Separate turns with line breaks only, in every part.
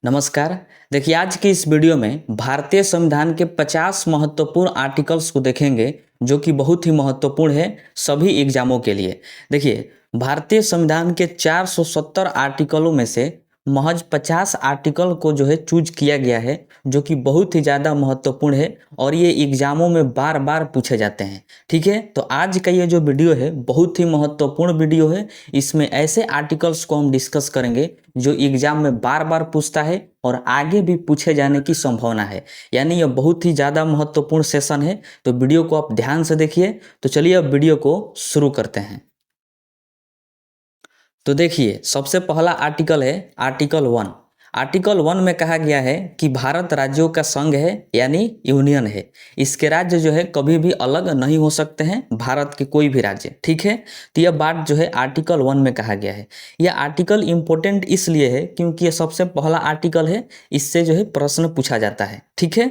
नमस्कार। देखिए, आज की इस वीडियो में भारतीय संविधान के 50 महत्वपूर्ण आर्टिकल्स को देखेंगे जो कि बहुत ही महत्वपूर्ण है सभी एग्जामों के लिए। देखिए, भारतीय संविधान के 470 आर्टिकलों में से महज 50 आर्टिकल को जो है चूज किया गया है जो कि बहुत ही ज़्यादा महत्वपूर्ण है और ये एग्जामों में बार बार पूछे जाते हैं। ठीक है, तो आज का ये जो वीडियो है बहुत ही महत्वपूर्ण वीडियो है। इसमें ऐसे आर्टिकल्स को हम डिस्कस करेंगे जो एग्जाम में बार बार पूछता है और आगे भी पूछे जाने की संभावना है। यानी यह बहुत ही ज़्यादा महत्वपूर्ण सेशन है, तो वीडियो को आप ध्यान से देखिए। तो चलिए अब वीडियो को शुरू करते हैं। तो देखिए, सबसे पहला आर्टिकल है आर्टिकल 1। आर्टिकल 1 में कहा गया है कि भारत राज्यों का संघ है, यानी यूनियन है। इसके राज्य जो है कभी भी अलग नहीं हो सकते हैं, भारत के कोई भी राज्य। ठीक है, तो यह बात जो है आर्टिकल 1 में कहा गया है। यह आर्टिकल इम्पोर्टेंट इसलिए है क्योंकि यह सबसे पहला आर्टिकल है, इससे जो है प्रश्न पूछा जाता है। ठीक है,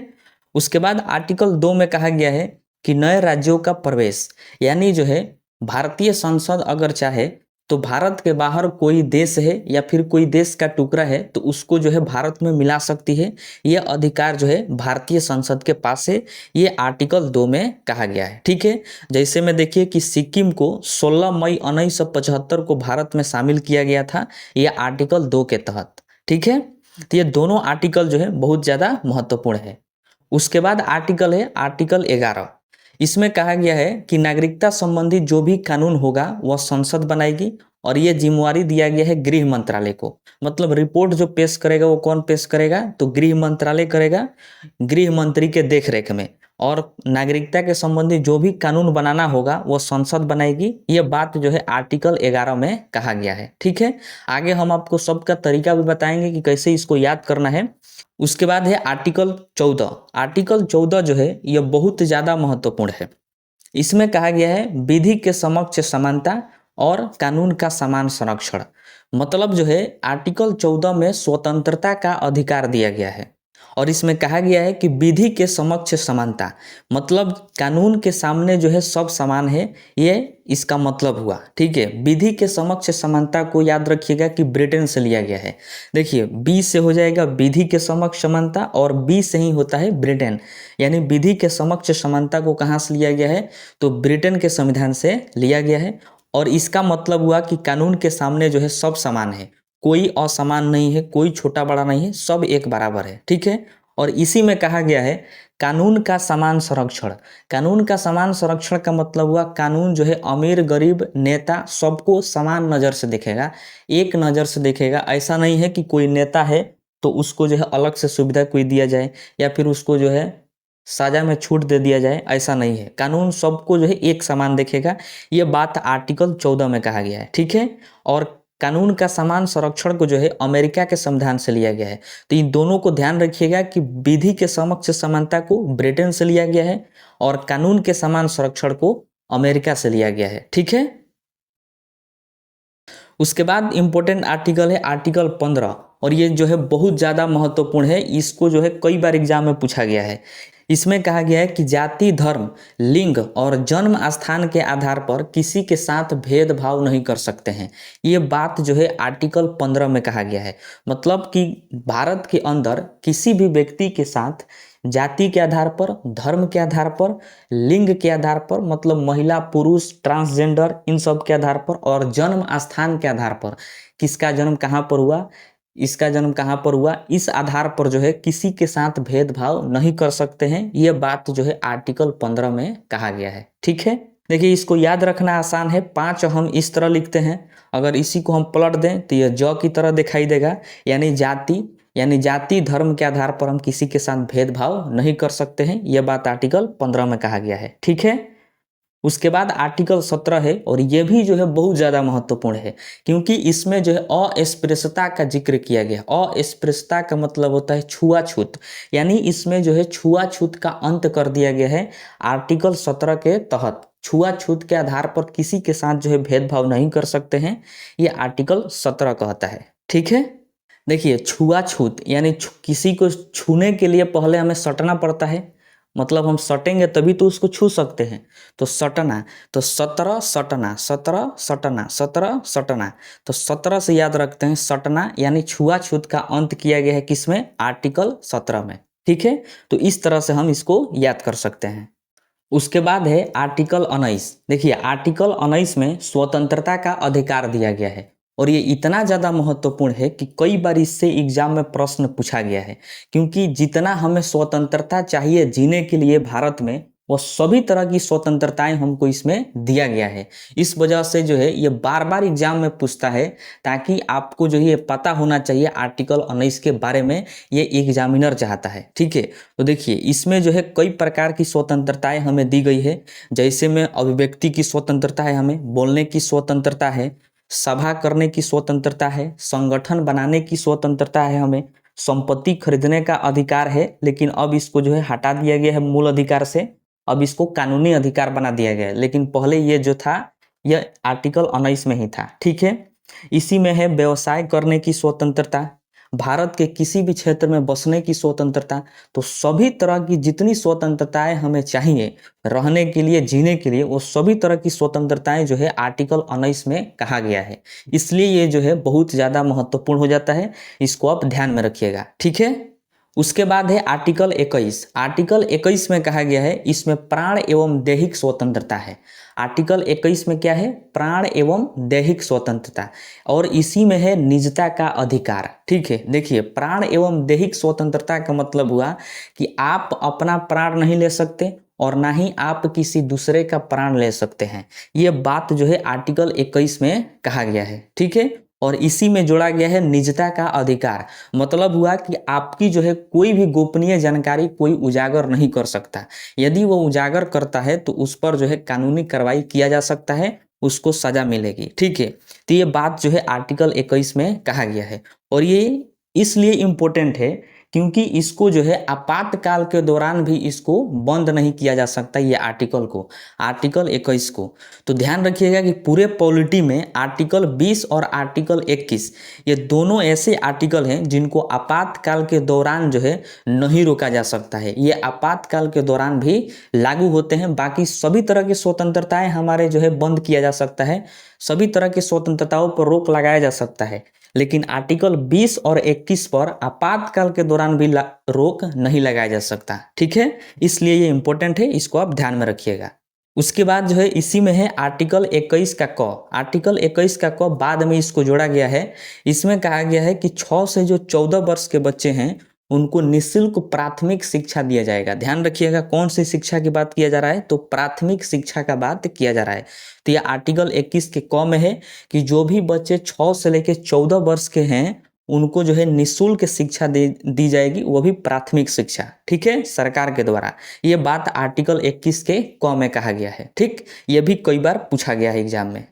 उसके बाद आर्टिकल 2 में कहा गया है कि नए राज्यों का प्रवेश, यानी जो है भारतीय संसद अगर चाहे तो भारत के बाहर कोई देश है या फिर कोई देश का टुकड़ा है तो उसको जो है भारत में मिला सकती है। यह अधिकार जो है भारतीय संसद के पास है। ये आर्टिकल 2 में कहा गया है। ठीक है, जैसे में देखिए कि सिक्किम को 16 मई 1975 को भारत में शामिल किया गया था, यह आर्टिकल 2 के तहत। ठीक है, तो ये दोनों आर्टिकल जो है बहुत ज़्यादा महत्वपूर्ण है। उसके बाद आर्टिकल है आर्टिकल 11। इसमें कहा गया है कि नागरिकता संबंधी जो भी कानून होगा वह संसद बनाएगी और ये जिम्मेवारी दिया गया है गृह मंत्रालय को। मतलब रिपोर्ट जो पेश करेगा वो कौन पेश करेगा, तो गृह मंत्रालय करेगा, गृह मंत्री के देखरेख में। और नागरिकता के संबंधी जो भी कानून बनाना होगा वो संसद बनाएगी। ये बात जो है आर्टिकल 11 में कहा गया है। ठीक है, आगे हम आपको सबका तरीका भी बताएंगे कि कैसे इसको याद करना है। उसके बाद है आर्टिकल 14। आर्टिकल 14 जो है यह बहुत ज़्यादा महत्वपूर्ण है। इसमें कहा गया है विधि के समक्ष समानता और कानून का समान संरक्षण। मतलब जो है आर्टिकल 14 में स्वतंत्रता का अधिकार दिया गया है और इसमें कहा गया है कि विधि के समक्ष समानता, मतलब कानून के सामने जो है सब समान है, ये इसका मतलब हुआ। ठीक है, विधि के समक्ष समानता को याद रखिएगा कि ब्रिटेन से लिया गया है। देखिए, बी से हो जाएगा विधि के समक्ष समानता और बी से ही होता है ब्रिटेन। यानी विधि के समक्ष समानता को कहाँ से लिया गया है, तो ब्रिटेन के संविधान से लिया गया है। और इसका मतलब हुआ कि कानून के सामने जो है सब समान है, कोई असमान नहीं है, कोई छोटा बड़ा नहीं है, सब एक बराबर है। ठीक है, और इसी में कहा गया है कानून का समान संरक्षण। कानून का समान संरक्षण का मतलब हुआ कानून जो है अमीर गरीब नेता सबको समान नज़र से देखेगा, एक नज़र से देखेगा। ऐसा नहीं है कि कोई नेता है तो उसको जो है अलग से सुविधा कोई दिया जाए या फिर उसको जो है सजा में छूट दे दिया जाए, ऐसा नहीं है। कानून सबको जो है एक समान देखेगा। ये बात आर्टिकल 14 में कहा गया है। ठीक है, और कानून का समान संरक्षण को जो है अमेरिका के संविधान से लिया गया है। तो इन दोनों को ध्यान रखिएगा कि विधि के समक्ष समानता को ब्रिटेन से लिया गया है और कानून के समान संरक्षण को अमेरिका से लिया गया है। ठीक है, उसके बाद इंपॉर्टेंट आर्टिकल है आर्टिकल 15 और ये जो है बहुत ज़्यादा महत्वपूर्ण है। इसको जो है कई बार एग्जाम में पूछा गया है। इसमें कहा गया है कि जाति धर्म लिंग और जन्म स्थान के आधार पर किसी के साथ भेदभाव नहीं कर सकते हैं। ये बात जो है आर्टिकल 15 में कहा गया है। मतलब कि भारत के अंदर किसी भी व्यक्ति के साथ जाति के आधार पर, धर्म के आधार पर, लिंग के आधार पर, मतलब महिला पुरुष ट्रांसजेंडर इन सब के आधार पर, और जन्म स्थान के आधार पर, किसका जन्म कहाँ पर हुआ, इसका जन्म कहाँ पर हुआ, इस आधार पर जो है किसी के साथ भेदभाव नहीं कर सकते हैं। ये बात जो है आर्टिकल 15 में कहा गया है। ठीक है, देखिए इसको याद रखना आसान है। 5 हम इस तरह लिखते हैं, अगर इसी को हम पलट दें तो यह ज की तरह दिखाई देगा। यानी जाति धर्म के आधार पर हम किसी के साथ भेदभाव नहीं कर सकते हैं। यह बात आर्टिकल 15 में कहा गया है। ठीक है, उसके बाद आर्टिकल 17 है और ये भी जो है बहुत ज़्यादा महत्वपूर्ण है क्योंकि इसमें जो है अस्पृश्यता का जिक्र किया गया। अस्पृश्यता का मतलब होता है छुआछूत, यानी इसमें जो है छुआछूत का अंत कर दिया गया है आर्टिकल 17 के तहत। छुआछूत के आधार पर किसी के साथ जो है भेदभाव नहीं कर सकते हैं, ये आर्टिकल 17 कहता है। ठीक है, देखिए छुआछूत यानी किसी को छूने के लिए पहले हमें सटना पड़ता है, मतलब हम सटेंगे तभी तो उसको छू सकते हैं। तो सटना, तो 17 सटना, 17 सटना, 17 सटना। तो 17 से याद रखते हैं सटना यानी छुआछूत का अंत किया गया है किसमें, आर्टिकल 17 में। ठीक है, तो इस तरह से हम इसको याद कर सकते हैं। उसके बाद है आर्टिकल 19। देखिए आर्टिकल 19 में स्वतंत्रता का अधिकार दिया गया है, और ये इतना ज़्यादा महत्वपूर्ण है कि कई बार इससे एग्जाम में प्रश्न पूछा गया है। क्योंकि जितना हमें स्वतंत्रता चाहिए जीने के लिए भारत में, वो सभी तरह की स्वतंत्रताएं हमको इसमें दिया गया है। इस वजह से जो है ये बार बार एग्जाम में पूछता है, ताकि आपको जो है ये पता होना चाहिए आर्टिकल 19 के बारे में, ये एग्जामिनर चाहता है। ठीक है, तो देखिए इसमें जो है कई प्रकार की स्वतंत्रताएं हमें दी गई है। जैसे में अभिव्यक्ति की स्वतंत्रता है, हमें बोलने की स्वतंत्रता है, सभा करने की स्वतंत्रता है, संगठन बनाने की स्वतंत्रता है, हमें संपत्ति खरीदने का अधिकार है। लेकिन अब इसको जो है हटा दिया गया है मूल अधिकार से, अब इसको कानूनी अधिकार बना दिया गया है। लेकिन पहले ये जो था यह आर्टिकल 19 में ही था। ठीक है, इसी में है व्यवसाय करने की स्वतंत्रता, भारत के किसी भी क्षेत्र में बसने की स्वतंत्रता। तो सभी तरह की जितनी स्वतंत्रताएं हमें चाहिए रहने के लिए, जीने के लिए, वो सभी तरह की स्वतंत्रताएं जो है आर्टिकल 19 में कहा गया है। इसलिए ये जो है बहुत ज़्यादा महत्वपूर्ण हो जाता है, इसको आप ध्यान में रखिएगा। ठीक है, उसके बाद है आर्टिकल 21। आर्टिकल 21 में कहा गया है इसमें प्राण एवं दैहिक स्वतंत्रता है। आर्टिकल 21 में क्या है, प्राण एवं दैहिक स्वतंत्रता, और इसी में है निजता का अधिकार। ठीक है, देखिए प्राण एवं दैहिक स्वतंत्रता का मतलब हुआ कि आप अपना प्राण नहीं ले सकते, और ना ही आप किसी दूसरे का प्राण ले सकते हैं। ये बात जो है आर्टिकल 21 में कहा गया है। ठीक है, और इसी में जोड़ा गया है निजता का अधिकार। मतलब हुआ कि आपकी जो है कोई भी गोपनीय जानकारी कोई उजागर नहीं कर सकता। यदि वो उजागर करता है तो उस पर जो है कानूनी कार्रवाई किया जा सकता है, उसको सजा मिलेगी। ठीक है, तो ये बात जो है आर्टिकल 21 में कहा गया है, और ये इसलिए इम्पोर्टेंट है क्योंकि इसको जो है आपातकाल के दौरान भी इसको बंद नहीं किया जा सकता, ये आर्टिकल को, आर्टिकल 21 को। तो ध्यान रखिएगा कि पूरे पॉलिटी में आर्टिकल 20 और आर्टिकल 21 ये दोनों ऐसे आर्टिकल हैं जिनको आपातकाल के दौरान जो है नहीं रोका जा सकता है। ये आपातकाल के दौरान भी लागू होते हैं। बाकी सभी तरह की स्वतंत्रताएं हमारे जो है बंद किया जा सकता है, सभी तरह की स्वतंत्रताओं पर रोक लगाया जा सकता है, लेकिन आर्टिकल 20 और 21 पर आपातकाल के दौरान भी रोक नहीं लगाया जा सकता। ठीक है, इसलिए ये इंपॉर्टेंट है, इसको आप ध्यान में रखिएगा। उसके बाद जो है इसी में है आर्टिकल 21 का क। आर्टिकल 21 का क बाद में इसको जोड़ा गया है। इसमें कहा गया है कि 6 से जो 14 वर्ष के बच्चे हैं उनको निःशुल्क प्राथमिक शिक्षा दिया जाएगा। ध्यान रखिएगा कौन सी शिक्षा की बात किया जा रहा है, तो प्राथमिक शिक्षा का बात किया जा रहा है। तो यह आर्टिकल 21 के क में है कि जो भी बच्चे 6 से लेकर 14 वर्ष के हैं उनको जो है निःशुल्क शिक्षा दी जाएगी, वो भी प्राथमिक शिक्षा। ठीक है, सरकार के द्वारा। ये बात आर्टिकल 21 के क में कहा गया है। ठीक, ये भी कई बार पूछा गया है एग्जाम में।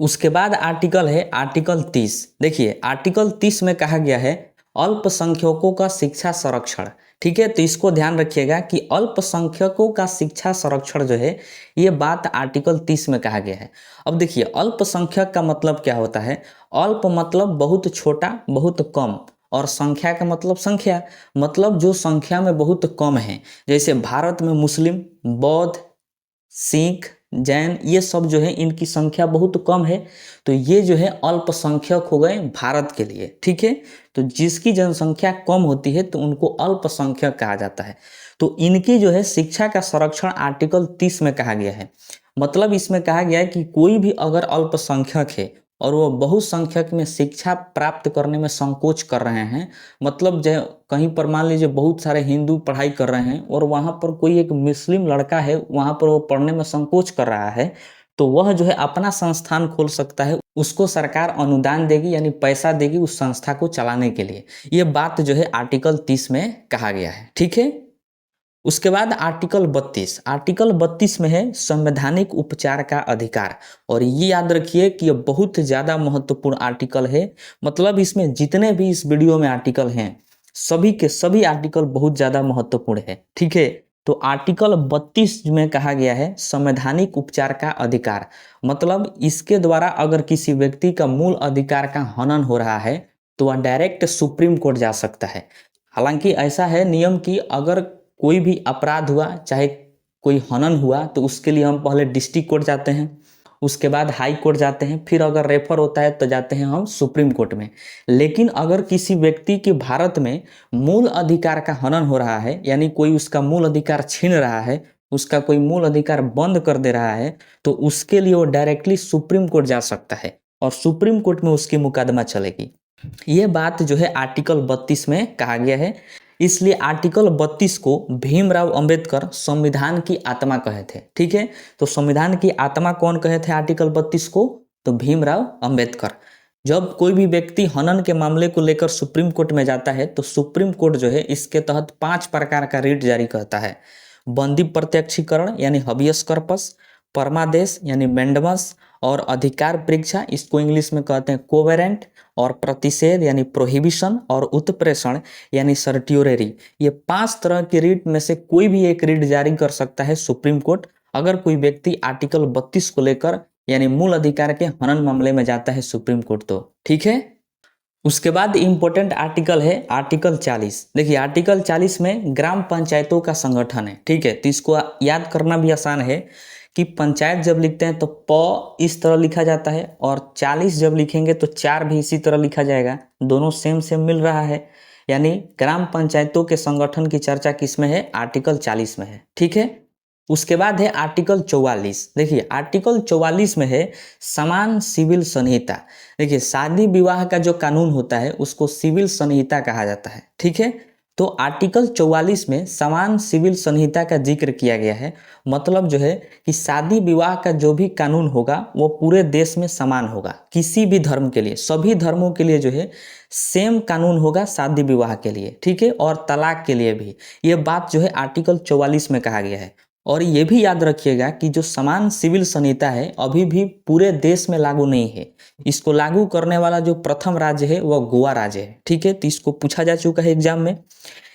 उसके बाद आर्टिकल है आर्टिकल 30। देखिए आर्टिकल 30 में कहा गया है अल्पसंख्यकों का शिक्षा संरक्षण। ठीक है, तो इसको ध्यान रखिएगा कि अल्पसंख्यकों का शिक्षा संरक्षण जो है ये बात आर्टिकल 30 में कहा गया है। अब देखिए अल्पसंख्यक का मतलब क्या होता है, अल्प मतलब बहुत छोटा, बहुत कम, और संख्या का मतलब संख्या, मतलब जो संख्या में बहुत कम है। जैसे भारत में मुस्लिम, बौद्ध, सिख, जैन, ये सब जो है इनकी संख्या बहुत कम है, तो ये जो है अल्पसंख्यक हो गए भारत के लिए। ठीक है, तो जिसकी जनसंख्या कम होती है तो उनको अल्पसंख्यक कहा जाता है। तो इनकी जो है शिक्षा का संरक्षण आर्टिकल 30 में कहा गया है। मतलब इसमें कहा गया है कि कोई भी अगर अल्पसंख्यक है और वो बहुसंख्यक में शिक्षा प्राप्त करने में संकोच कर रहे हैं, मतलब जो कहीं पर मान लीजिए बहुत सारे हिंदू पढ़ाई कर रहे हैं और वहाँ पर कोई एक मुस्लिम लड़का है, वहाँ पर वो पढ़ने में संकोच कर रहा है, तो वह जो है अपना संस्थान खोल सकता है, उसको सरकार अनुदान देगी यानी पैसा देगी उस संस्था को चलाने के लिए। ये बात जो है आर्टिकल 30 में कहा गया है। ठीक है, उसके बाद आर्टिकल 32। आर्टिकल 32 में है संवैधानिक उपचार का अधिकार, और ये याद रखिए कि ये बहुत ज़्यादा महत्वपूर्ण आर्टिकल है। मतलब इसमें जितने भी इस वीडियो में आर्टिकल हैं सभी के सभी आर्टिकल बहुत ज़्यादा महत्वपूर्ण है। ठीक है, तो आर्टिकल 32 में कहा गया है संवैधानिक उपचार का अधिकार, मतलब इसके द्वारा अगर किसी व्यक्ति का मूल अधिकार का हनन हो रहा है तो वह डायरेक्ट सुप्रीम कोर्ट जा सकता है। हालांकि ऐसा है नियम कि अगर कोई भी अपराध हुआ, चाहे कोई हनन हुआ, तो उसके लिए हम पहले डिस्ट्रिक्ट कोर्ट जाते हैं, उसके बाद हाई कोर्ट जाते हैं, फिर अगर रेफर होता है तो जाते हैं हम सुप्रीम कोर्ट में। लेकिन अगर किसी व्यक्ति की भारत में मूल अधिकार का हनन हो रहा है, यानी कोई उसका मूल अधिकार छीन रहा है, उसका कोई मूल अधिकार बंद कर दे रहा है, तो उसके लिए वो डायरेक्टली सुप्रीम कोर्ट जा सकता है और सुप्रीम कोर्ट में उसकी मुकदमा चलेगी। ये बात जो है आर्टिकल 32 में कहा गया है। इसलिए आर्टिकल 32 को भीमराव अंबेडकर संविधान की आत्मा कहे थे। ठीक है, तो संविधान की आत्मा कौन कहे थे आर्टिकल 32 को? तो भीमराव अंबेडकर। जब कोई भी व्यक्ति हनन के मामले को लेकर सुप्रीम कोर्ट में जाता है तो सुप्रीम कोर्ट जो है इसके तहत 5 प्रकार का रिट जारी करता है। बंदी प्रत्यक्षीकरण यानी हबियस कॉर्पस, परमादेश यानी मेंडमस, और अधिकार परीक्षा, इसको इंग्लिश में कहते हैं कोवेरेंट, और प्रतिषेध यानी प्रोहिबिशन, और उत्प्रेषण यानी सर्ट्योरेरी। ये 5 तरह की रिट में से कोई भी एक रिट जारी कर सकता है सुप्रीम कोर्ट, अगर कोई व्यक्ति आर्टिकल 32 को लेकर यानी मूल अधिकार के हनन मामले में जाता है सुप्रीम कोर्ट तो। ठीक है, उसके बाद इंपॉर्टेंट आर्टिकल है आर्टिकल 40। देखिए आर्टिकल 40 में ग्राम पंचायतों का संगठन है। ठीक है, तो इसको याद करना भी आसान है कि पंचायत जब लिखते हैं तो प इस तरह लिखा जाता है, और 40 जब लिखेंगे तो 4 भी इसी तरह लिखा जाएगा, दोनों सेम सेम मिल रहा है। यानी ग्राम पंचायतों के संगठन की चर्चा किस में है? आर्टिकल 40 में है। ठीक है, उसके बाद है आर्टिकल 44। देखिए आर्टिकल 44 में है समान सिविल संहिता। देखिए शादी विवाह का जो कानून होता है उसको सिविल संहिता कहा जाता है। ठीक है, तो आर्टिकल 44 में समान सिविल संहिता का जिक्र किया गया है। मतलब जो है कि शादी विवाह का जो भी कानून होगा वो पूरे देश में समान होगा, किसी भी धर्म के लिए, सभी धर्मों के लिए जो है सेम कानून होगा शादी विवाह के लिए। ठीक है, और तलाक के लिए भी ये बात जो है आर्टिकल 44 में कहा गया है। और ये भी याद रखिएगा कि जो समान सिविल संहिता है अभी भी पूरे देश में लागू नहीं है। इसको लागू करने वाला जो प्रथम राज्य है वह गोवा राज्य है। ठीक है, तो इसको पूछा जा चुका है एग्जाम में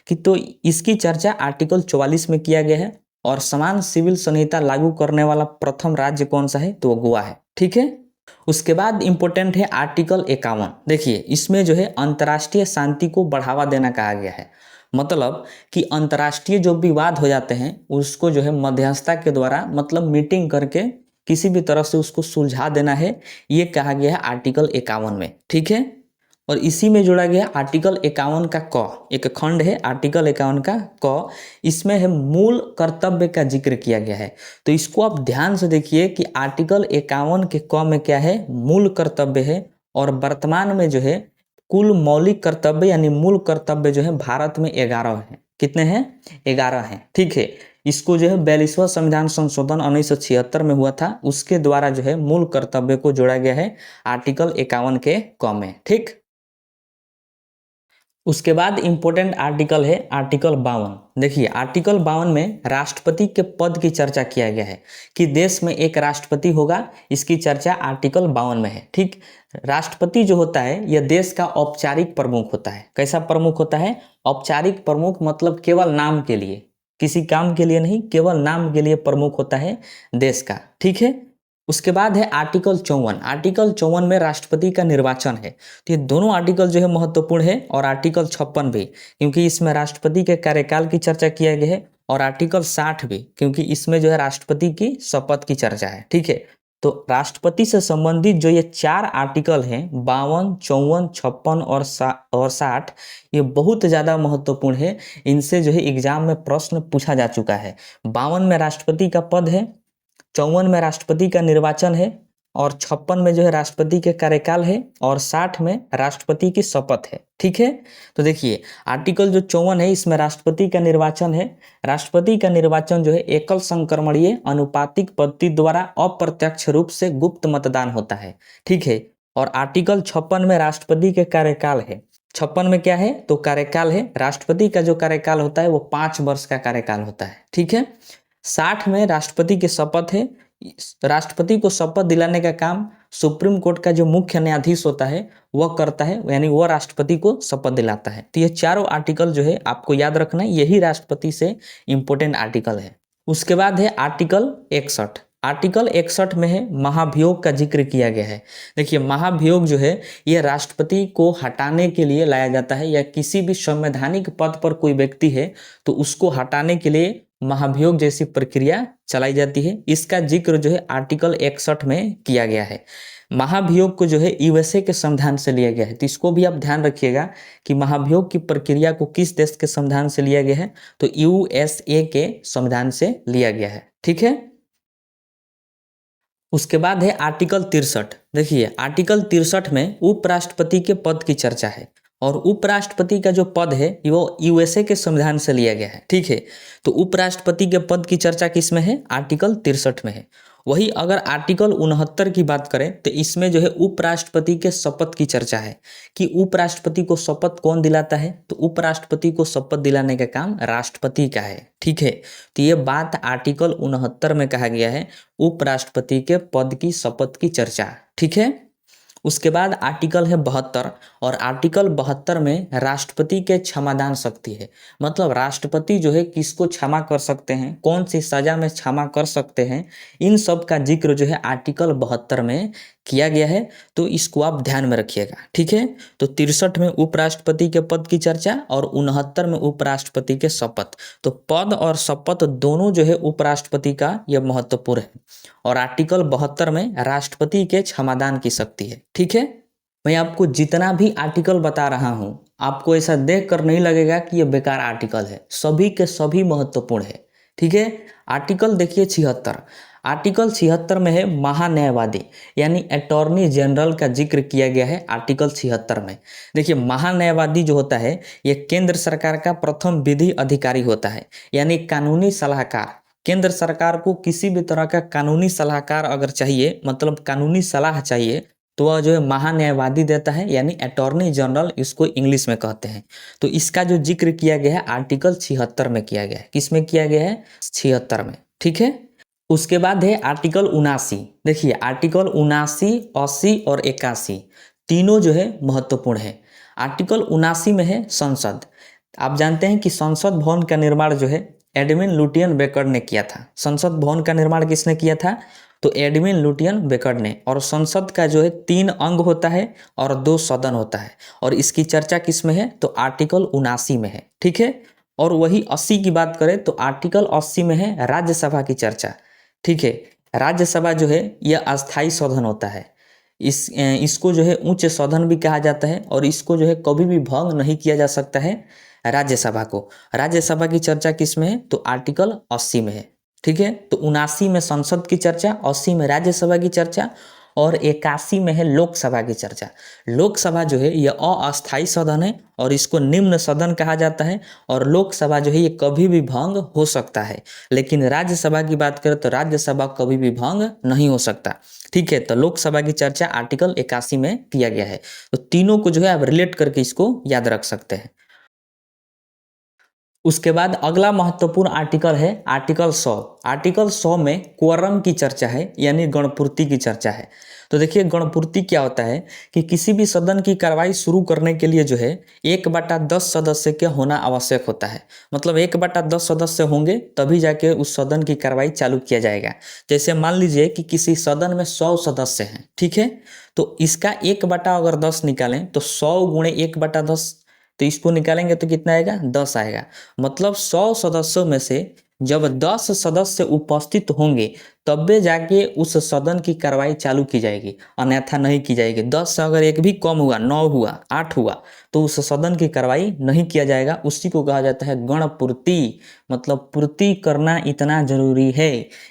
कि तो इसकी चर्चा आर्टिकल 44 में किया गया है, और समान सिविल संहिता लागू करने वाला प्रथम राज्य कौन सा है? तो वो गोवा है। ठीक है, उसके बाद इंपॉर्टेंट है आर्टिकल 51। देखिए इसमें जो है अंतर्राष्ट्रीय शांति को बढ़ावा देना कहा गया है। मतलब कि अंतर्राष्ट्रीय जो विवाद हो जाते हैं उसको जो है मध्यस्थता के द्वारा, मतलब मीटिंग करके किसी भी तरह से उसको सुलझा देना है, ये कहा गया है आर्टिकल 51 में। ठीक है, और इसी में जोड़ा गया आर्टिकल 51 का क, एक खंड है आर्टिकल 51 का क, इसमें है मूल कर्तव्य का जिक्र किया गया है। तो इसको आप ध्यान से देखिए कि आर्टिकल 51 के क में क्या है? मूल कर्तव्य है, और वर्तमान में जो है कुल मौलिक कर्तव्य यानी मूल कर्तव्य जो है भारत में 11 है। कितने हैं? 11 हैं। ठीक है, इसको जो है 42वां संविधान संशोधन 1976 में हुआ था, उसके द्वारा जो है मूल कर्तव्य को जोड़ा गया है आर्टिकल 51 के क में। ठीक, उसके बाद इंपॉर्टेंट आर्टिकल है आर्टिकल 52। देखिए आर्टिकल 52 में राष्ट्रपति के पद की चर्चा किया गया है कि देश में एक राष्ट्रपति होगा, इसकी चर्चा आर्टिकल 52 में है। ठीक, राष्ट्रपति जो होता है यह देश का औपचारिक प्रमुख होता है। कैसा प्रमुख होता है? औपचारिक प्रमुख, मतलब केवल नाम के लिए, किसी काम के लिए नहीं, केवल नाम के लिए प्रमुख होता है देश का। ठीक है, उसके बाद है आर्टिकल 54। आर्टिकल 54 में राष्ट्रपति का निर्वाचन है। तो ये दोनों आर्टिकल जो है महत्वपूर्ण है, और आर्टिकल 56 भी, क्योंकि इसमें राष्ट्रपति के कार्यकाल की चर्चा किया गया है, और आर्टिकल 60 भी, क्योंकि इसमें जो है राष्ट्रपति की शपथ की चर्चा है। ठीक है, तो राष्ट्रपति से संबंधित जो ये 4 आर्टिकल हैं 52, 54, 56 और 60, ये बहुत ज़्यादा महत्वपूर्ण है। इनसे जो है एग्जाम में प्रश्न पूछा जा चुका है। 52 में राष्ट्रपति का पद है, 54 में राष्ट्रपति का निर्वाचन है, और 56 में जो है राष्ट्रपति के कार्यकाल है, और 60 में राष्ट्रपति की शपथ है। ठीक है, तो देखिए आर्टिकल जो 54 है इसमें राष्ट्रपति का निर्वाचन है। राष्ट्रपति का निर्वाचन जो है एकल संक्रमणीय अनुपातिक पद्धति द्वारा अप्रत्यक्ष रूप से गुप्त मतदान होता है। ठीक है, और आर्टिकल 56 में राष्ट्रपति के कार्यकाल है। 56 में क्या है? तो कार्यकाल है। राष्ट्रपति का जो कार्यकाल होता है वो 5 वर्ष का कार्यकाल होता है। ठीक है, 60 में राष्ट्रपति की शपथ है। राष्ट्रपति को शपथ दिलाने का काम सुप्रीम कोर्ट का जो मुख्य न्यायाधीश होता है वह करता है, यानी वह राष्ट्रपति को शपथ दिलाता है। तो ये चारों आर्टिकल जो है आपको याद रखना है, यही राष्ट्रपति से इंपॉर्टेंट आर्टिकल है। उसके बाद है आर्टिकल 61। आर्टिकल 61 में है महाभियोग का जिक्र किया गया है। देखिए महाभियोग जो है ये राष्ट्रपति को हटाने के लिए लाया जाता है, या किसी भी संवैधानिक पद पर कोई व्यक्ति है तो उसको हटाने के लिए महाभियोग जैसी प्रक्रिया चलाई जाती है। इसका जिक्र जो है आर्टिकल 61 में किया गया है। महाभियोग को जो है यूएसए के संविधान से लिया गया है, तो इसको भी आप ध्यान रखिएगा कि महाभियोग की प्रक्रिया को किस देश के संविधान से लिया गया है, तो यूएसए के संविधान से लिया गया है। ठीक है, उसके बाद है आर्टिकल 63। देखिए आर्टिकल 63 में उपराष्ट्रपति के पद की चर्चा है, और उपराष्ट्रपति का जो पद है वो यूएसए के संविधान से लिया गया है। ठीक है, तो उपराष्ट्रपति के पद की चर्चा किस में है, आर्टिकल 63 में है। वही अगर आर्टिकल 69 की बात करें तो इसमें जो है उपराष्ट्रपति के शपथ की चर्चा है, कि उपराष्ट्रपति को शपथ कौन दिलाता है, तो उपराष्ट्रपति को शपथ दिलाने का काम राष्ट्रपति का है। ठीक है, तो ये बात आर्टिकल 69 में कहा गया है, उपराष्ट्रपति के पद की शपथ की चर्चा। ठीक है, उसके बाद आर्टिकल है 72, और आर्टिकल 72 में राष्ट्रपति के क्षमादान शक्ति है। मतलब राष्ट्रपति जो है किसको क्षमा कर सकते हैं, कौन सी सजा में क्षमा कर सकते हैं, इन सब का जिक्र जो है आर्टिकल 72 में किया गया है, तो इसको आप ध्यान में रखिएगा। ठीक है, तो 63 में उपराष्ट्रपति के पद की चर्चा और 69 में उपराष्ट्रपति के शपथ। तो पद और शपथ दोनों जो है उपराष्ट्रपति का यह महत्वपूर्ण है, और आर्टिकल 72 में राष्ट्रपति के क्षमादान की शक्ति है। ठीक है, मैं आपको जितना भी आर्टिकल बता रहा हूं आपको ऐसा देख कर नहीं लगेगा कि यह बेकार आर्टिकल है, सभी के सभी महत्वपूर्ण है। ठीक है, आर्टिकल देखिए 76। आर्टिकल 76 में है महान्यायवादी यानी अटॉर्नी जनरल का जिक्र किया गया है आर्टिकल 76 में। देखिए महान्यायवादी जो होता है ये केंद्र सरकार का प्रथम विधि अधिकारी होता है, यानी कानूनी सलाहकार। केंद्र सरकार को किसी भी तरह का कानूनी सलाहकार अगर चाहिए, मतलब कानूनी सलाह चाहिए, तो वह जो है महान्यायवादी देता है, यानी अटॉर्नी जनरल इसको इंग्लिश में कहते हैं। तो इसका जो जिक्र किया गया है आर्टिकल 76 में किया गया है। किस में किया गया है, 76 में। ठीक है, उसके बाद है आर्टिकल 79। देखिए आर्टिकल 79, 80 और 81 तीनों जो है महत्वपूर्ण है। आर्टिकल 79 में है संसद। आप जानते हैं कि संसद भवन का निर्माण जो है एडविन लुटियन बेकर ने किया था। संसद भवन का निर्माण किसने किया था, तो एडविन लुटियन बेकर ने। और संसद का जो है 3 अंग होता है और 2 सदन होता है, और इसकी चर्चा किस में है, तो आर्टिकल 79 में है। ठीक है, और वही 80 की बात करें तो आर्टिकल 80 में है राज्यसभा की चर्चा। ठीक है, राज्यसभा जो है यह अस्थाई सदन होता है। इसको जो है उच्च सदन भी कहा जाता है, और इसको जो है कभी भी भंग नहीं किया जा सकता है राज्यसभा को। राज्यसभा की चर्चा किस में है, तो आर्टिकल 80 में है। ठीक है, तो 79 में संसद की चर्चा, 80 में राज्यसभा की चर्चा, और 81 में है लोकसभा की चर्चा। लोकसभा जो है यह अस्थायी सदन है, और इसको निम्न सदन कहा जाता है, और लोकसभा जो है ये कभी भी भंग हो सकता है। लेकिन राज्यसभा की बात करें तो राज्यसभा कभी भी भंग नहीं हो सकता। ठीक है, तो लोकसभा की चर्चा आर्टिकल 81 में किया गया है। तो तीनों को जो है आप रिलेट करके इसको याद रख सकते हैं। उसके बाद अगला महत्वपूर्ण आर्टिकल है आर्टिकल 100। आर्टिकल 100 में क्वोरम की चर्चा है, यानी गणपूर्ति की चर्चा है। तो देखिए गणपूर्ति क्या होता है कि किसी भी सदन की कार्रवाई शुरू करने के लिए जो है 1/10 सदस्य के होना आवश्यक होता है। मतलब 1/10 सदस्य होंगे तभी जाके उस सदन की कार्रवाई चालू किया जाएगा। जैसे मान लीजिए कि किसी सदन में 100 सदस्य हैं, ठीक है, तो इसका 1/10 निकालें तो 100 गुणे 1/10, तो इसको निकालेंगे तो कितना आएगा, 10 आएगा। मतलब 100 सदस्यों में से जब 10 सदस्य उपस्थित होंगे तब जाके उस सदन की कार्रवाई चालू की जाएगी, अन्यथा नहीं की जाएगी। 10 से अगर एक भी कम हुआ, 9 हुआ, 8 हुआ, तो उस सदन की कार्रवाई नहीं किया जाएगा। उसी को कहा जाता है गणपूर्ति। मतलब पूर्ति करना इतना जरूरी है।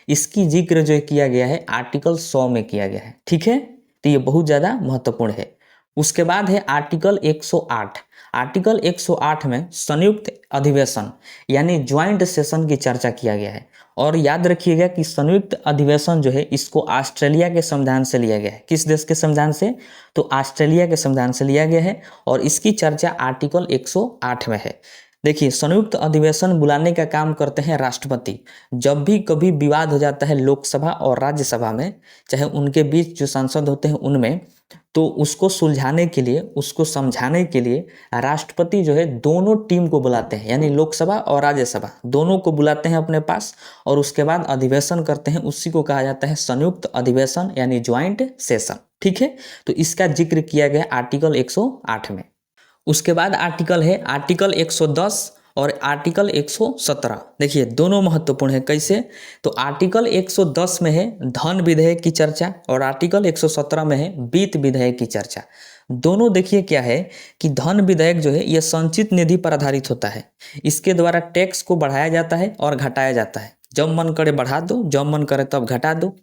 इसकी जिक्र जो किया गया है आर्टिकल 100 में किया गया है। ठीक है, तो ये बहुत ज़्यादा महत्वपूर्ण है। उसके बाद है आर्टिकल 108। आर्टिकल 108 में संयुक्त अधिवेशन यानी ज्वाइंट सेशन की चर्चा किया गया है। और याद रखिएगा कि संयुक्त अधिवेशन जो है इसको ऑस्ट्रेलिया के संविधान से लिया गया है। किस देश के संविधान से, तो ऑस्ट्रेलिया के संविधान से लिया गया है, और इसकी चर्चा आर्टिकल 108 में है। देखिए, संयुक्त अधिवेशन बुलाने का काम करते हैं राष्ट्रपति। जब भी कभी विवाद हो जाता है लोकसभा और राज्यसभा में, चाहे उनके बीच जो सांसद होते हैं उनमें, तो उसको सुलझाने के लिए, उसको समझाने के लिए राष्ट्रपति जो है दोनों टीम को बुलाते हैं, यानी लोकसभा और राज्यसभा दोनों को बुलाते हैं अपने पास, और उसके बाद अधिवेशन करते हैं। उसी को कहा जाता है संयुक्त अधिवेशन, यानी ज्वाइंट सेशन। ठीक है, तो इसका जिक्र किया गया आर्टिकल 108 में। उसके बाद आर्टिकल है आर्टिकल 110 और आर्टिकल 117। देखिए, दोनों महत्वपूर्ण है। कैसे? तो आर्टिकल 110 में है धन विधेयक की चर्चा, और आर्टिकल 117 में है वित्त विधेयक की चर्चा। दोनों देखिए क्या है कि धन विधेयक जो है यह संचित निधि पर आधारित होता है। इसके द्वारा टैक्स को बढ़ाया जाता है और घटाया जाता है। जब मन करे बढ़ा दो, जब मन करे तब घटा दो।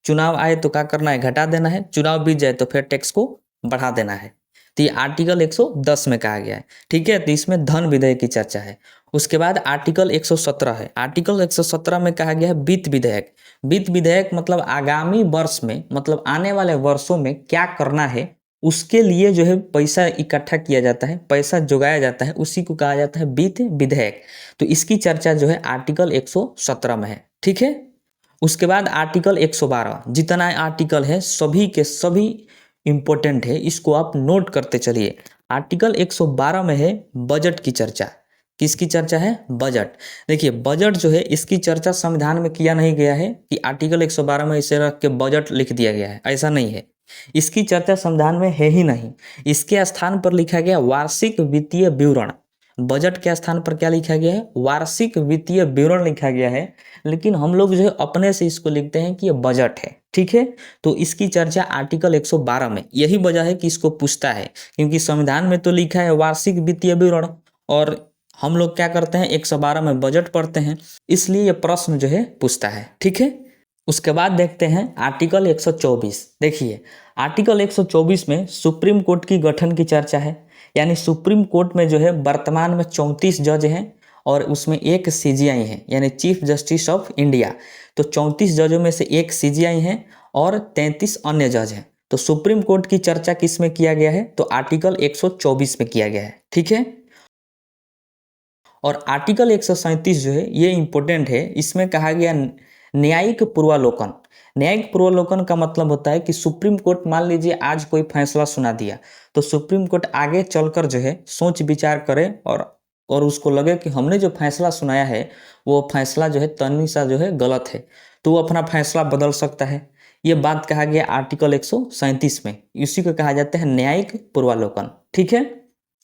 चुनाव आए तो क्या करना है? घटा देना है। चुनाव बीत जाए तो फिर टैक्स को बढ़ा देना है। तो ये आर्टिकल 110 में कहा गया है। ठीक है, तो इसमें धन विधेयक की चर्चा है। उसके बाद आर्टिकल 117 है। आर्टिकल 117 में कहा गया है वित्त विधेयक। वित्त विधेयक मतलब आगामी वर्ष में, मतलब आने वाले वर्षों में क्या करना है, उसके लिए जो है पैसा इकट्ठा किया जाता है, पैसा जुगाया जाता है, उसी को कहा जाता है वित्त विधेयक। तो इसकी चर्चा जो है आर्टिकल 117 में है। ठीक है, उसके बाद आर्टिकल 112। जितना आर्टिकल है सभी के सभी इम्पोर्टेंट है, इसको आप नोट करते चलिए। आर्टिकल 112 में है बजट की चर्चा। किसकी चर्चा है? बजट। देखिए, बजट जो है इसकी चर्चा संविधान में किया नहीं गया है कि आर्टिकल 112 में इसे रख के बजट लिख दिया गया है, ऐसा नहीं है। इसकी चर्चा संविधान में है ही नहीं। इसके स्थान पर लिखा गया वार्षिक वित्तीय विवरण। बजट के स्थान पर क्या लिखा गया है? वार्षिक वित्तीय विवरण लिखा गया है। लेकिन हम लोग जो है अपने से इसको लिखते हैं कि ये बजट है। ठीक है, तो इसकी चर्चा आर्टिकल 112 में, यही वजह है कि इसको पूछता है, क्योंकि संविधान में तो लिखा है वार्षिक वित्तीय विवरण, और हम लोग क्या करते हैं 112 में बजट पढ़ते हैं, इसलिए ये प्रश्न जो है पूछता है। ठीक है, उसके बाद देखते हैं आर्टिकल 124। देखिए, आर्टिकल 124 में सुप्रीम कोर्ट की गठन की चर्चा है। यानी सुप्रीम कोर्ट में जो है वर्तमान में 34 जज हैं, और उसमें एक सीजीआई है, यानी चीफ जस्टिस ऑफ इंडिया। तो 34 जजों में से एक सीजीआई हैं और 33 अन्य जज हैं। तो सुप्रीम कोर्ट की चर्चा किस में किया गया है? तो आर्टिकल 124 में किया गया है। ठीक है, और आर्टिकल 137 जो है ये इंपॉर्टेंट है। इसमें कहा गया न्यायिक पूर्वालोकन। न्यायिक पूर्वालोकन का मतलब होता है कि सुप्रीम कोर्ट मान लीजिए आज कोई फैसला सुना दिया, तो सुप्रीम कोर्ट आगे चलकर जो है सोच विचार करे, और उसको लगे कि हमने जो फैसला सुनाया है वो फैसला जो है तनी सा जो है गलत है, तो वो अपना फैसला बदल सकता है। ये बात कहा गया आर्टिकल 137 में। इसी को कहा जाता है न्यायिक पूर्वालोकन। ठीक है,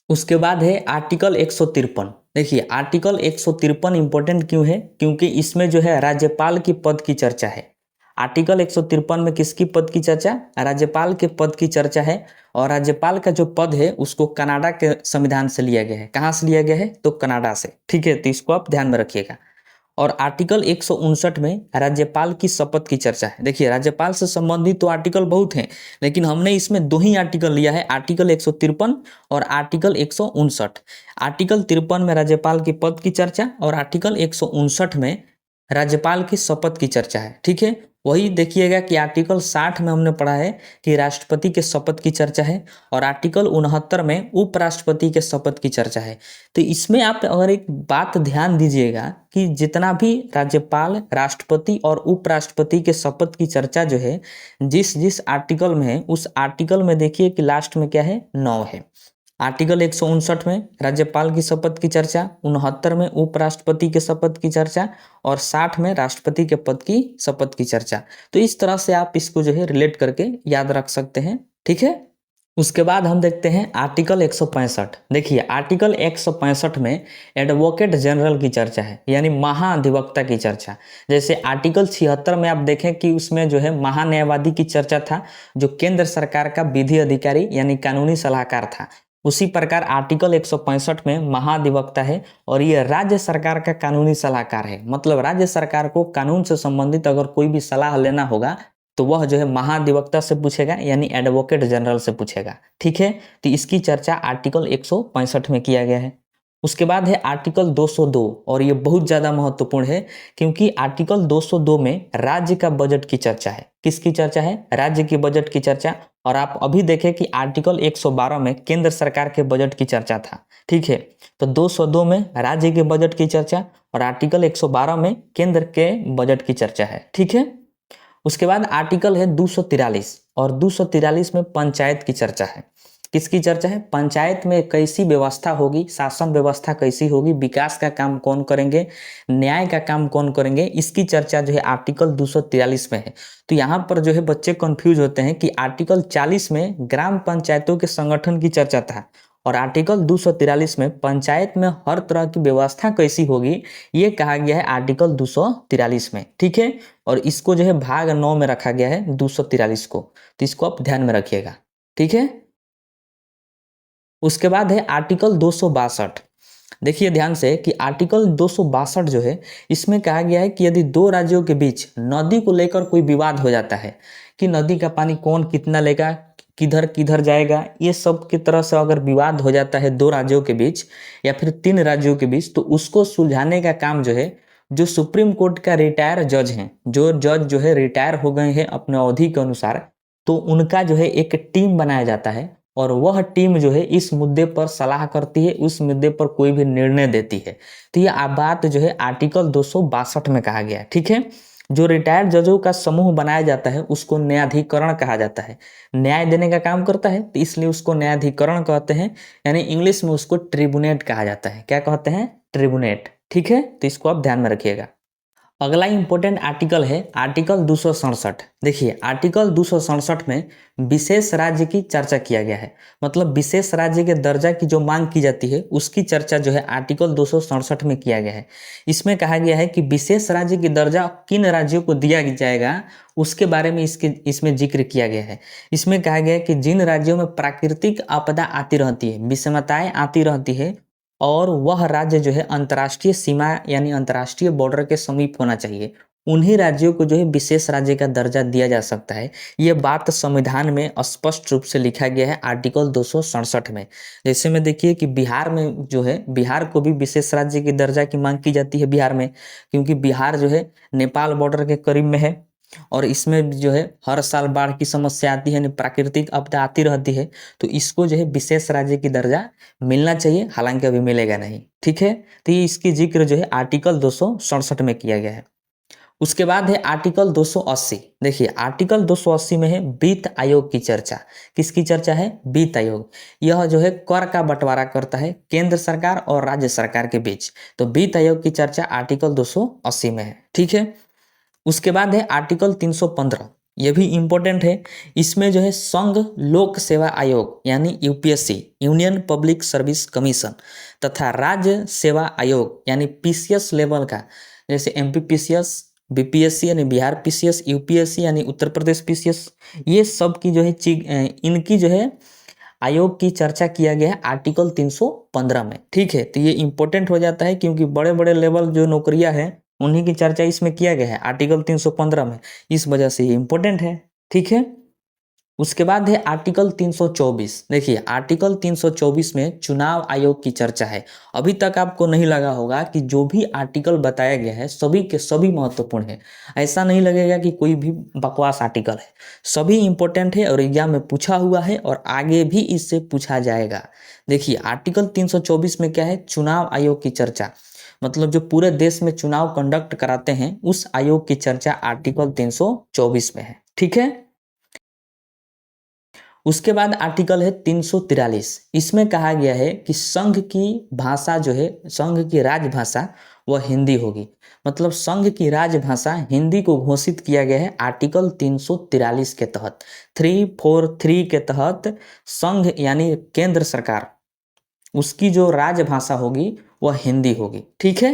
उसके बाद है आर्टिकल 153। देखिए, आर्टिकल 153 इंपॉर्टेंट क्यों है? क्योंकि इसमें जो है राज्यपाल की पद की चर्चा है। आर्टिकल 153 में किसकी पद की चर्चा? राज्यपाल के पद की चर्चा है। और राज्यपाल का जो पद है उसको कनाडा के संविधान से लिया गया है। कहाँ से लिया गया है? तो कनाडा से। ठीक है, तो इसको आप ध्यान में रखिएगा। और आर्टिकल 159 में राज्यपाल की शपथ की चर्चा है। देखिए, राज्यपाल से संबंधित तो आर्टिकल बहुत हैं, लेकिन हमने इसमें दो ही आर्टिकल लिया है, आर्टिकल 153 और आर्टिकल 159। आर्टिकल 53 में राज्यपाल के पद की चर्चा, और आर्टिकल 159 में राज्यपाल की शपथ की चर्चा है। ठीक है, वही देखिएगा कि आर्टिकल 60 में हमने पढ़ा है कि राष्ट्रपति के शपथ की चर्चा है, और आर्टिकल 69 में उपराष्ट्रपति के शपथ की चर्चा है। तो इसमें आप अगर एक बात ध्यान दीजिएगा कि जितना भी राज्यपाल, राष्ट्रपति और उपराष्ट्रपति के शपथ की चर्चा जो है जिस जिस आर्टिकल में है, उस आर्टिकल में देखिए कि लास्ट में क्या है? 9 है। आर्टिकल 159 में राज्यपाल की शपथ की चर्चा, 69 में उपराष्ट्रपति के शपथ की चर्चा, और 60 में राष्ट्रपति के पद की शपथ की चर्चा। तो इस तरह से आप इसको जो है रिलेट करके याद रख सकते हैं। ठीक है, उसके बाद हम देखते हैं आर्टिकल 165। देखिए, आर्टिकल 165 में एडवोकेट जनरल की चर्चा है, यानी महाधिवक्ता की चर्चा। जैसे आर्टिकल 76 में आप देखें कि उसमें जो है महान्यायवादी की चर्चा था, जो केंद्र सरकार का विधि अधिकारी यानी कानूनी सलाहकार था। उसी प्रकार आर्टिकल 165 में महाधिवक्ता है, और ये राज्य सरकार का कानूनी सलाहकार है। मतलब राज्य सरकार को कानून से संबंधित अगर कोई भी सलाह लेना होगा तो वह जो है महाधिवक्ता से पूछेगा, यानी एडवोकेट जनरल से पूछेगा। ठीक है, तो इसकी चर्चा आर्टिकल 165 में किया गया है। उसके बाद है आर्टिकल 202 और ये बहुत ज़्यादा महत्वपूर्ण है क्योंकि आर्टिकल 202 में राज्य का बजट की चर्चा है। किसकी चर्चा है? राज्य की बजट की चर्चा। और आप अभी देखें कि आर्टिकल 112 में केंद्र सरकार के बजट की चर्चा था। ठीक है, तो 202 में राज्य के बजट की चर्चा और आर्टिकल 112 में केंद्र के बजट की चर्चा है। ठीक है, उसके बाद आर्टिकल है 243 और 243 में पंचायत की चर्चा है। किसकी चर्चा है? पंचायत में कैसी व्यवस्था होगी, शासन व्यवस्था कैसी होगी, विकास का काम कौन करेंगे, न्याय का काम कौन करेंगे, इसकी चर्चा जो है आर्टिकल 243 में है। तो यहाँ पर जो है बच्चे कंफ्यूज होते हैं कि आर्टिकल 40 में ग्राम पंचायतों के संगठन की चर्चा था और आर्टिकल 243 में पंचायत में हर तरह की व्यवस्था कैसी होगी ये कहा गया है आर्टिकल 243 में। ठीक है, और इसको जो है भाग 9 में रखा गया है 243 को, तो इसको आप ध्यान में रखिएगा। ठीक है, उसके बाद है आर्टिकल 262। देखिए ध्यान से कि आर्टिकल 262 जो है इसमें कहा गया है कि यदि दो राज्यों के बीच नदी को लेकर कोई विवाद हो जाता है कि नदी का पानी कौन कितना लेगा, किधर किधर जाएगा, ये सब की तरह से अगर विवाद हो जाता है दो राज्यों के बीच या फिर तीन राज्यों के बीच, तो उसको सुलझाने का काम जो है जो सुप्रीम कोर्ट का रिटायर जज हैं, जो जज जो है रिटायर हो गए हैं अपने अवधि के अनुसार, तो उनका जो है एक टीम बनाया जाता है और वह टीम जो है इस मुद्दे पर सलाह करती है, उस मुद्दे पर कोई भी निर्णय देती है। तो ये बात जो है आर्टिकल 262 में कहा गया है। ठीक है, जो रिटायर्ड जजों का समूह बनाया जाता है उसको न्यायाधिकरण कहा जाता है। न्याय देने का काम करता है तो इसलिए उसको न्यायाधिकरण कहते हैं, यानी इंग्लिश में उसको ट्रिब्यूनेट कहा जाता है। क्या कहते हैं? ट्रिब्यूनेट। ठीक है, तो इसको आप ध्यान में रखिएगा। अगला इंपॉर्टेंट आर्टिकल है आर्टिकल 267। देखिए आर्टिकल 267 में विशेष राज्य की चर्चा किया गया है, मतलब विशेष राज्य के दर्जा की जो मांग की जाती है उसकी चर्चा जो है आर्टिकल 267 में किया गया है। इसमें कहा गया है कि विशेष राज्य की दर्जा किन राज्यों को दिया जाएगा उसके बारे में इसमें जिक्र किया गया है। इसमें कहा गया है कि जिन राज्यों में प्राकृतिक आपदा आती रहती है, विषमताएं आती रहती है और वह राज्य जो है अंतर्राष्ट्रीय सीमा यानी अंतर्राष्ट्रीय बॉर्डर के समीप होना चाहिए, उन्हीं राज्यों को जो है विशेष राज्य का दर्जा दिया जा सकता है। ये बात संविधान में स्पष्ट रूप से लिखा गया है आर्टिकल 267 में। जैसे में देखिए कि बिहार में जो है बिहार को भी विशेष राज्य की दर्जा की मांग की जाती है बिहार में, क्योंकि बिहार जो है नेपाल बॉर्डर के करीब में है और इसमें जो है हर साल बाढ़ की समस्या आती है, प्राकृतिक आपदा आती रहती है, तो इसको जो है विशेष राज्य की दर्जा मिलना चाहिए, हालांकि अभी मिलेगा नहीं। ठीक है, तो ये इसकी जिक्र जो है आर्टिकल 267 में किया गया है। उसके बाद है आर्टिकल 280। देखिए आर्टिकल 280 में है वित्त आयोग की चर्चा। किसकी चर्चा है? वित्त आयोग। यह जो है कर का बंटवारा करता है केंद्र सरकार और राज्य सरकार के बीच, तो वित्त आयोग की चर्चा आर्टिकल 280 में है। ठीक है, उसके बाद है आर्टिकल 315। यह भी इम्पोर्टेंट है। इसमें जो है संघ लोक सेवा आयोग यानी UPSC, union public service commission, तथा राज्य सेवा आयोग यानी पीसीएस लेवल का, जैसे एमपी पीसीएस, बीपीएससी यानी बिहार पीसीएस, यूपीएससी यानी उत्तर प्रदेश पीसीएस, ये सब की जो है इनकी जो है आयोग की चर्चा किया गया है आर्टिकल 315 में। ठीक है, तो ये इंपॉर्टेंट हो जाता है क्योंकि बड़े बड़े लेवल जो नौकरियां हैं उन्हीं की चर्चा इसमें किया गया है आर्टिकल 315 में, इस वजह से ये इंपॉर्टेंट है। ठीक है, उसके बाद है आर्टिकल 324। देखिए आर्टिकल 324 में चुनाव आयोग की चर्चा है। अभी तक आपको नहीं लगा होगा कि जो भी आर्टिकल बताया गया है सभी के सभी महत्वपूर्ण है, ऐसा नहीं लगेगा कि कोई भी बकवास आर्टिकल है, सभी इंपॉर्टेंट है और एग्जाम में पूछा हुआ है और आगे भी इससे पूछा जाएगा। देखिए आर्टिकल 324 में क्या है? चुनाव आयोग की चर्चा, मतलब जो पूरे देश में चुनाव कंडक्ट कराते हैं उस आयोग की चर्चा आर्टिकल 324 में है। ठीक है, उसके बाद आर्टिकल है 343। इसमें कहा गया है कि संघ की भाषा जो है, संघ की राजभाषा वह हिंदी होगी, मतलब संघ की राजभाषा हिंदी को घोषित किया गया है आर्टिकल 343 के तहत। 343 के तहत संघ यानी केंद्र सरकार, उसकी जो राजभाषा होगी वह हिंदी होगी। ठीक है,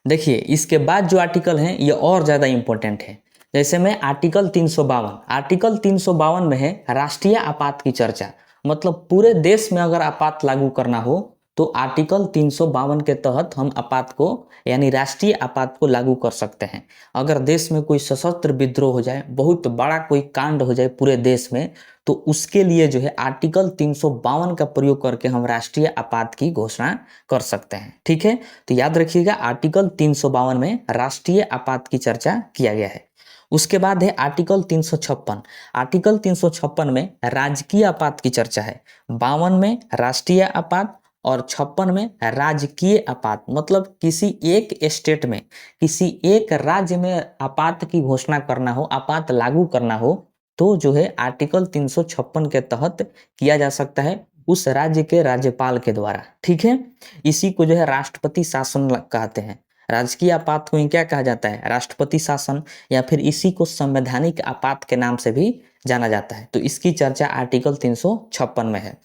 देखिए इसके बाद जो आर्टिकल हैं ये और ज़्यादा इंपॉर्टेंट है। जैसे में आर्टिकल 352। आर्टिकल 352 में है राष्ट्रीय आपात की चर्चा, मतलब पूरे देश में अगर आपात लागू करना हो तो आर्टिकल 352 के तहत हम आपात को यानी राष्ट्रीय आपात को लागू कर सकते हैं। अगर देश में कोई सशस्त्र विद्रोह हो जाए, बहुत बड़ा कोई कांड हो जाए पूरे देश में, तो उसके लिए जो है आर्टिकल 352 का प्रयोग करके हम राष्ट्रीय आपात की घोषणा कर सकते हैं। ठीक है, तो याद रखिएगा आर्टिकल 352 में राष्ट्रीय आपात की चर्चा किया गया है। उसके बाद है आर्टिकल 356। आर्टिकल 356 में राजकीय आपात की चर्चा है। 52 में राष्ट्रीय आपात और 56 में राजकीय आपात, मतलब किसी एक स्टेट में, किसी एक राज्य में आपात की घोषणा करना हो, आपात लागू करना हो, तो जो है आर्टिकल 356 के तहत किया जा सकता है उस राज्य के राज्यपाल के द्वारा। ठीक है, इसी को जो है राष्ट्रपति शासन कहते हैं। राजकीय आपात को क्या कहा जाता है? राष्ट्रपति शासन, या फिर इसी को संवैधानिक आपात के नाम से भी जाना जाता है। तो इसकी चर्चा आर्टिकल 356 में है।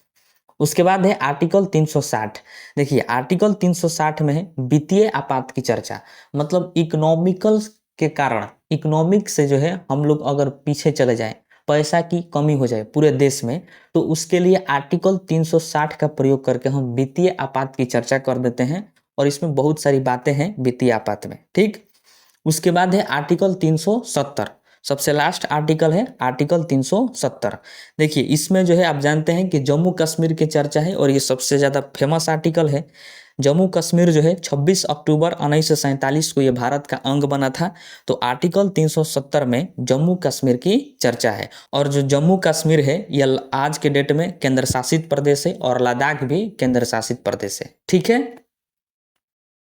उसके बाद है आर्टिकल 360। देखिए आर्टिकल 360 में है वित्तीय आपात की चर्चा, मतलब इकोनॉमिकल के कारण, इकोनॉमिक से जो है हम लोग अगर पीछे चले जाएं, पैसा की कमी हो जाए पूरे देश में, तो उसके लिए आर्टिकल 360 का प्रयोग करके हम वित्तीय आपात की चर्चा कर देते हैं, और इसमें बहुत सारी बातें हैं वित्तीय आपात में। ठीक, उसके बाद है आर्टिकल 370। सबसे लास्ट आर्टिकल है आर्टिकल 370। देखिए इसमें जो है आप जानते हैं कि जम्मू कश्मीर की चर्चा है, और ये सबसे ज़्यादा फेमस आर्टिकल है। जम्मू कश्मीर जो है 26 अक्टूबर 1947 को ये भारत का अंग बना था। तो आर्टिकल 370 में जम्मू कश्मीर की चर्चा है, और जो जम्मू कश्मीर है यह आज के डेट में केंद्र शासित प्रदेश है, और लद्दाख भी केंद्र शासित प्रदेश है। ठीक है।